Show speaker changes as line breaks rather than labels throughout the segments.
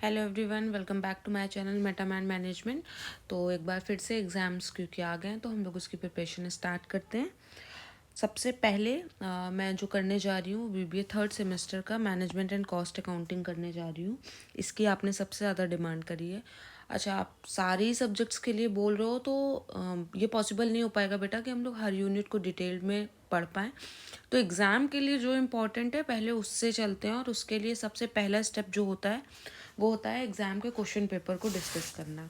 Hello everyone, welcome back to my channel Metaman Management. तो एक बार फिर से एग्ज़ाम्स क्योंकि आ गए हैं तो हम लोग उसकी प्रिपरेशन स्टार्ट करते हैं। सबसे पहले मैं जो करने जा रही हूँ बीबीए थर्ड सेमेस्टर का मैनेजमेंट एंड कॉस्ट अकाउंटिंग करने जा रही हूँ। इसकी आपने सबसे ज़्यादा डिमांड करी है। अच्छा, आप सारे ही सब्जेक्ट्स के लिए बोल रहे हो तो ये पॉसिबल नहीं हो पाएगा बेटा कि हम लोग हर यूनिट को डिटेल में पढ़ पाएँ। तो एग्ज़ाम के लिए जो इम्पोर्टेंट है पहले उससे चलते हैं, और उसके लिए सबसे पहला स्टेप जो होता है वो होता है एग्ज़ाम के क्वेश्चन पेपर को डिस्कस करना।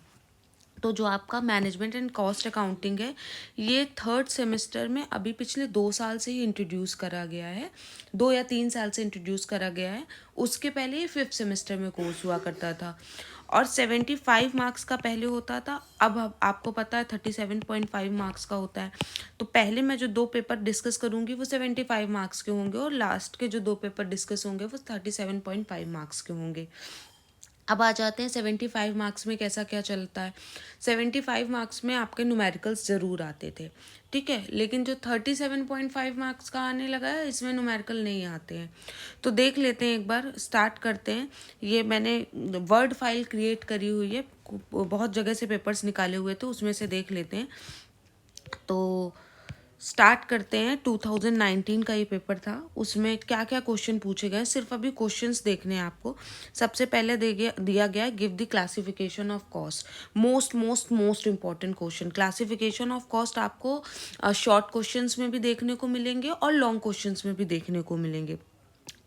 तो जो आपका मैनेजमेंट एंड कॉस्ट अकाउंटिंग है, ये थर्ड सेमेस्टर में अभी पिछले 2 साल से ही इंट्रोड्यूस करा गया है, 2 या 3 साल से इंट्रोड्यूस करा गया है। उसके पहले ये फिफ्थ सेमेस्टर में कोर्स हुआ करता था और 75 मार्क्स का पहले होता था। अब आपको पता है 37.5 मार्क्स का होता है। तो पहले मैं जो 2 पेपर डिस्कस करूँगी वो 75 मार्क्स के होंगे और लास्ट के जो 2 पेपर डिस्कस होंगे वो 37.5 मार्क्स के होंगे। अब आ जाते हैं 75 मार्क्स में कैसा क्या चलता है। 75 मार्क्स में आपके न्यूमेरिकल्स ज़रूर आते थे, ठीक है, लेकिन जो 37.5 मार्क्स का आने लगा है इसमें न्यूमेरिकल नहीं आते हैं। तो देख लेते हैं, एक बार स्टार्ट करते हैं। ये मैंने वर्ड फाइल क्रिएट करी हुई है, बहुत जगह से पेपर्स निकाले हुए थे, उसमें से देख लेते हैं। तो स्टार्ट करते हैं। 2019 का ये पेपर था, उसमें क्या क्या क्वेश्चन पूछे गए, सिर्फ अभी क्वेश्चंस देखने हैं आपको। सबसे पहले दिया गया give the classification of cost. Most most most important question, classification of cost आपको शॉर्ट क्वेश्चंस में भी देखने को मिलेंगे और लॉन्ग क्वेश्चंस में भी देखने को मिलेंगे।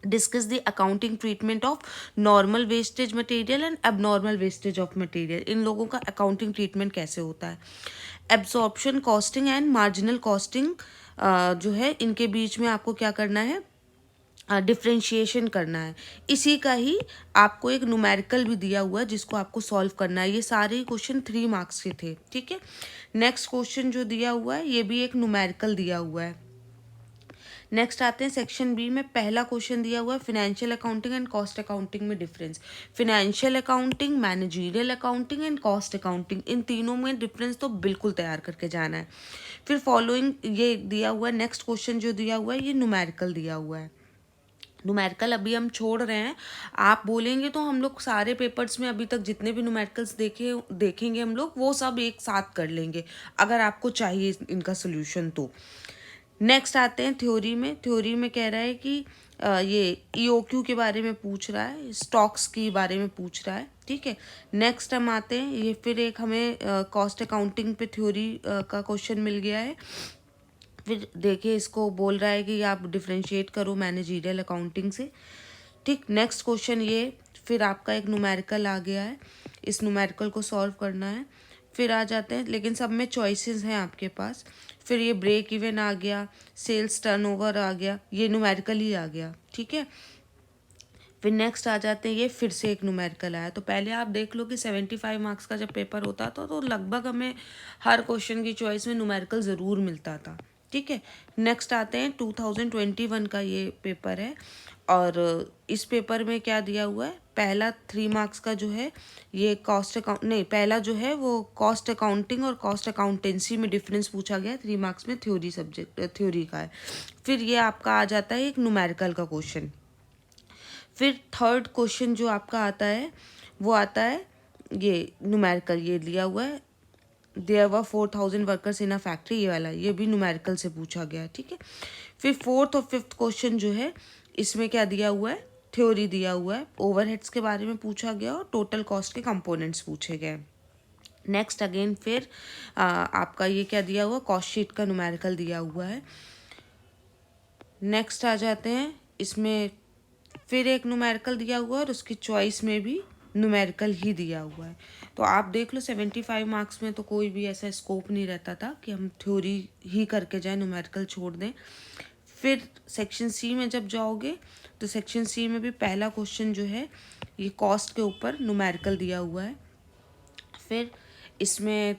Discuss the accounting treatment of normal wastage material and abnormal wastage of material. इन लोगों का अकाउंटिंग ट्रीटमेंट कैसे होता है। Absorption costing and marginal costing जो है, इनके बीच में आपको क्या करना है, डिफ्रेंशिएशन करना है। इसी का ही आपको एक न्यूमेरिकल भी दिया हुआ है जिसको आपको सॉल्व करना है। ये सारे क्वेश्चन 3 मार्क्स के थे, ठीक है। नेक्स्ट क्वेश्चन जो दिया हुआ है ये भी एक न्यूमेरिकल दिया हुआ है। नेक्स्ट आते हैं सेक्शन बी में। पहला क्वेश्चन दिया हुआ है financial accounting and cost accounting में difference. Financial accounting, managerial accounting and cost accounting, इन तीनों में डिफरेंस तो बिल्कुल तैयार करके जाना है। फिर फॉलोइंग ये दिया हुआ है। नेक्स्ट क्वेश्चन जो दिया हुआ है ये न्यूमेरिकल दिया हुआ है। न्यूमेरिकल अभी हम छोड़ रहे हैं। आप बोलेंगे तो हम लोग सारे पेपर्स में अभी तक जितने भी न्यूमेरिकल्स देखेंगे हम लोग वो सब एक साथ कर लेंगे, अगर आपको चाहिए इनका सोल्यूशन तो। नेक्स्ट आते हैं थ्योरी में। थ्योरी में कह रहा है कि ये ईओक्यू के बारे में पूछ रहा है, स्टॉक्स के बारे में पूछ रहा है, ठीक है। नेक्स्ट हम आते हैं, ये फिर एक हमें कॉस्ट अकाउंटिंग पे थ्योरी का क्वेश्चन मिल गया है। फिर देखिए इसको बोल रहा है कि आप डिफ्रेंशिएट करो मैनेजरियल अकाउंटिंग से, ठीक। नेक्स्ट क्वेश्चन ये, फिर आपका एक न्यूमेरिकल आ गया है, इस न्यूमेरिकल को सॉल्व करना है। फिर आ जाते हैं, लेकिन सब में चॉइसेस हैं आपके पास। फिर ये ब्रेक इवन आ गया, सेल्स टर्नओवर आ गया, ये न्यूमेरिकल ही आ गया, ठीक है। फिर नेक्स्ट आ जाते हैं, ये फिर से एक न्यूमेरिकल आया। तो पहले आप देख लो कि 75 मार्क्स का जब पेपर होता था तो लगभग हमें हर क्वेश्चन की चॉइस में न्यूमेरिकल ज़रूर मिलता था, ठीक है। नेक्स्ट आते हैं 2021 का ये पेपर है, और इस पेपर में क्या दिया हुआ है। पहला 3 मार्क्स का जो है ये कॉस्ट अकाउंट नहीं, पहला जो है वो कॉस्ट अकाउंटिंग और कॉस्ट अकाउंटेंसी में डिफरेंस पूछा गया है। 3 मार्क्स में थ्योरी सब्जेक्ट थ्योरी का है। फिर ये आपका आ जाता है एक न्यूमेरिकल का क्वेश्चन। फिर थर्ड क्वेश्चन जो आपका आता है वो आता है ये न्यूमेरिकल, ये लिया हुआ है, there were 4000 workers in a factory, ये वाला, ये भी न्यूमेरिकल से पूछा गया है, ठीक है। फिर फोर्थ और फिफ्थ क्वेश्चन जो है इसमें क्या दिया हुआ है, थ्योरी दिया हुआ है, ओवरहेड्स के बारे में पूछा गया और टोटल कॉस्ट के कंपोनेंट्स पूछे गए। नेक्स्ट अगेन फिर आपका ये क्या दिया हुआ, कॉस्ट शीट का न्यूमेरिकल दिया हुआ है। नेक्स्ट आ जाते हैं, इसमें फिर एक न्यूमेरिकल दिया हुआ है और उसकी चॉइस में भी न्यूमेरिकल ही दिया हुआ है। तो आप देख लो 75 मार्क्स में तो कोई भी ऐसा स्कोप नहीं रहता था कि हम थ्योरी ही करके जाएं, न्यूमेरिकल छोड़ दें। फिर सेक्शन सी में जब जाओगे तो सेक्शन सी में भी पहला क्वेश्चन जो है ये कॉस्ट के ऊपर न्यूमेरिकल दिया हुआ है। फिर इसमें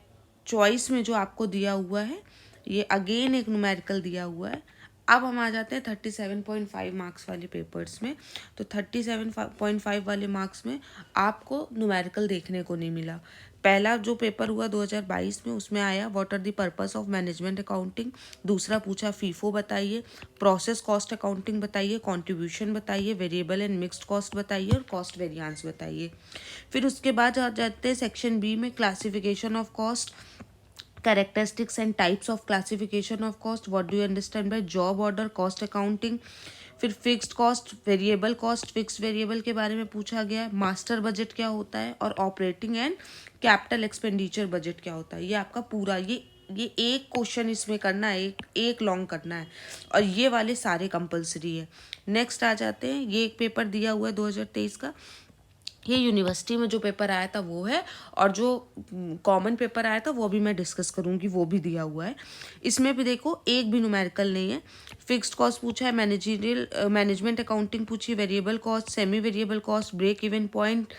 चॉइस में जो आपको दिया हुआ है ये अगेन एक न्यूमेरिकल दिया हुआ है। अब हम आ जाते हैं 37.5 मार्क्स वाले पेपर्स में। तो 37.5 वाले मार्क्स में आपको न्यूमेरिकल देखने को नहीं मिला। पहला जो पेपर हुआ 2022 में, उसमें आया what are the purpose of management accounting. दूसरा पूछा फीफो बताइए, प्रोसेस कॉस्ट अकाउंटिंग बताइए, कंट्रीब्यूशन बताइए, वेरिएबल एंड मिक्स्ड कॉस्ट बताइए और कॉस्ट वेरिएंस बताइए। फिर उसके बाद आ जाते हैं सेक्शन बी में, classification of cost, characteristics and types of classification of cost, what do you understand by job order, cost accounting। फिर fixed cost, variable cost, fixed variable के बारे में पूछा गया है, मास्टर बजट क्या होता है और operating and capital expenditure budget क्या होता है। ये आपका पूरा ये एक क्वेश्चन इसमें करना है, एक लॉन्ग करना है और ये वाले सारे कंपलसरी है। नेक्स्ट आ जाते हैं, ये एक पेपर दिया हुआ है 2023 का, ये यूनिवर्सिटी में जो पेपर आया था वो है, और जो कॉमन पेपर आया था वो भी मैं डिस्कस करूँगी, वो भी दिया हुआ है। इसमें भी देखो एक भी न्यूमेरिकल नहीं है। फिक्स्ड कॉस्ट पूछा है, मैनेजमेंट अकाउंटिंग पूछी, variable cost, semi variable cost, break even point,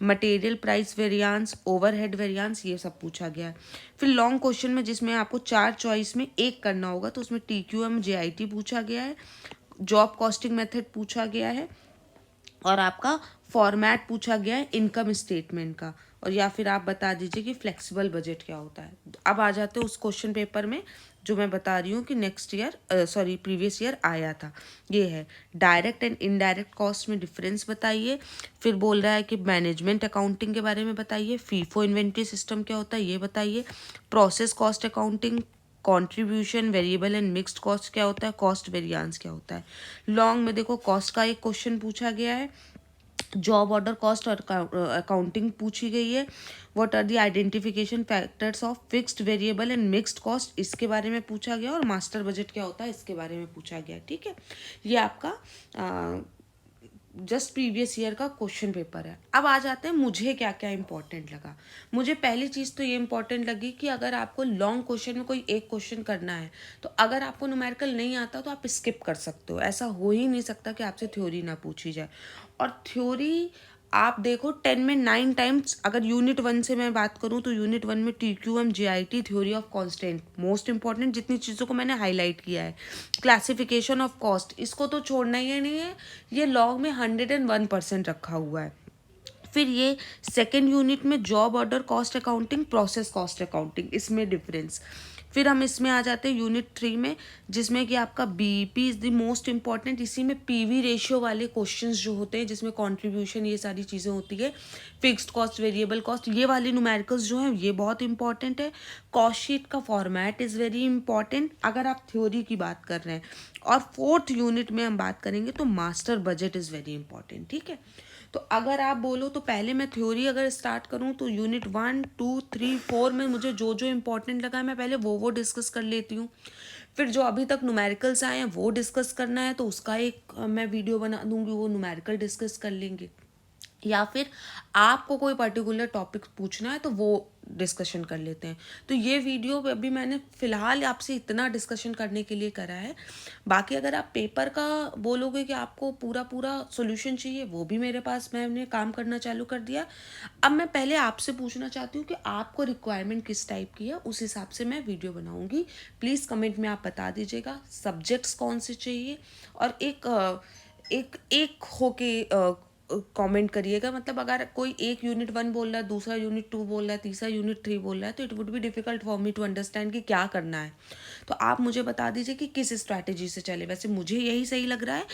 material price variance, overhead variance, ये सब पूछा गया है। फिर लॉन्ग क्वेश्चन में जिसमें आपको 4 चॉइस में एक करना होगा, तो उसमें TQM JIT पूछा गया है, जॉब कॉस्टिंग मेथड पूछा गया है और आपका फॉर्मेट पूछा गया है इनकम स्टेटमेंट का, और या फिर आप बता दीजिए कि फ्लेक्सिबल बजट क्या होता है। अब आ जाते हैं उस क्वेश्चन पेपर में जो मैं बता रही हूँ कि प्रीवियस ईयर आया था। ये है डायरेक्ट एंड इनडायरेक्ट कॉस्ट में डिफरेंस बताइए। फिर बोल रहा है कि मैनेजमेंट अकाउंटिंग के बारे में बताइए, फीफो इन्वेंट्री सिस्टम क्या होता है ये बताइए, process cost accounting, contribution, variable and mixed cost क्या होता है, कॉस्ट वेरिएंस क्या होता है। लॉन्ग में देखो कॉस्ट का एक क्वेश्चन पूछा गया है, जॉब ऑर्डर कॉस्ट और अकाउंटिंग पूछी गई है, what are the identification factors of fixed variable and mixed cost, इसके बारे में पूछा गया, और मास्टर बजट क्या होता है इसके बारे में पूछा गया। ठीक है, ये आपका जस्ट प्रीवियस ईयर का क्वेश्चन पेपर है। अब आ जाते हैं मुझे क्या क्या इंपॉर्टेंट लगा। मुझे पहली चीज़ तो ये इंपॉर्टेंट लगी कि अगर आपको लॉन्ग क्वेश्चन में कोई एक क्वेश्चन करना है, तो अगर आपको न्यूमेरिकल नहीं आता तो आप स्किप कर सकते हो। ऐसा हो ही नहीं सकता कि आपसे थ्योरी ना पूछी जाए। और थ्योरी आप देखो 10 में 9 टाइम्स, अगर यूनिट 1 से मैं बात करूं तो यूनिट 1 में TQM JIT, theory of constant, most important जितनी चीज़ों को मैंने हाईलाइट किया है, क्लासिफिकेशन ऑफ कॉस्ट, इसको तो छोड़ना ही नहीं है, ये लॉग में 101% रखा हुआ है। फिर ये सेकेंड यूनिट में job order cost accounting, process cost accounting, इसमें डिफरेंस। फिर हम इसमें आ जाते हैं यूनिट 3 में, जिसमें कि आपका BEP is the most important. इसी में PV रेशियो वाले क्वेश्चंस जो होते हैं, जिसमें कंट्रीब्यूशन ये सारी चीज़ें होती है, फिक्स्ड कॉस्ट, वेरिएबल कॉस्ट, ये वाले न्यूमेरिकल्स जो हैं ये बहुत इंपॉर्टेंट है। कॉस्ट शीट का फॉर्मेट इज़ वेरी इंपॉर्टेंट अगर आप थ्योरी की बात कर रहे हैं। और फोर्थ यूनिट में हम बात करेंगे तो master budget is very important. ठीक है, तो अगर आप बोलो तो पहले मैं थ्योरी अगर स्टार्ट करूं तो यूनिट 1, 2, 3, 4 में मुझे जो जो इंपॉर्टेंट लगा है मैं पहले वो डिस्कस कर लेती हूँ। फिर जो अभी तक न्यूमेरिकल्स आए हैं वो डिस्कस करना है तो उसका एक मैं वीडियो बना दूंगी, वो न्यूमेरिकल डिस्कस कर लेंगे। या फिर आपको कोई पर्टिकुलर टॉपिक पूछना है तो वो डिस्कशन कर लेते हैं। तो ये वीडियो अभी मैंने फ़िलहाल आपसे इतना डिस्कशन करने के लिए करा है। बाकी अगर आप पेपर का बोलोगे कि आपको पूरा पूरा सॉल्यूशन चाहिए, वो भी मेरे पास, मैंने काम करना चालू कर दिया। अब मैं पहले आपसे पूछना चाहती हूँ कि आपको रिक्वायरमेंट किस टाइप की है, उस हिसाब से मैं वीडियो बनाऊँगी। प्लीज़ कमेंट में आप बता दीजिएगा सब्जेक्ट्स कौन से चाहिए, और एक होके कमेंट करिएगा। मतलब अगर कोई एक यूनिट 1 बोल रहा है, दूसरा यूनिट 2 बोल रहा है, तीसरा यूनिट 3 बोल रहा है, तो it would be difficult for me to understand कि क्या करना है। तो आप मुझे बता दीजिए कि किस स्ट्रैटेजी से चले। वैसे मुझे यही सही लग रहा है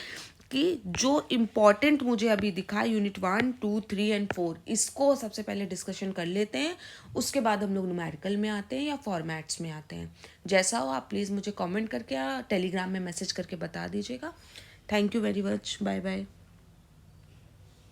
कि जो इम्पॉर्टेंट मुझे अभी दिखा है यूनिट 1, 2, 3 एंड 4, इसको सबसे पहले डिस्कशन कर लेते हैं, उसके बाद हम लोग न्यूमेरिकल में आते हैं या फॉर्मेट्स में आते हैं। जैसा हो आप प्लीज़ मुझे कमेंट करके या टेलीग्राम में मैसेज करके बता दीजिएगा। Thank you very much, bye bye.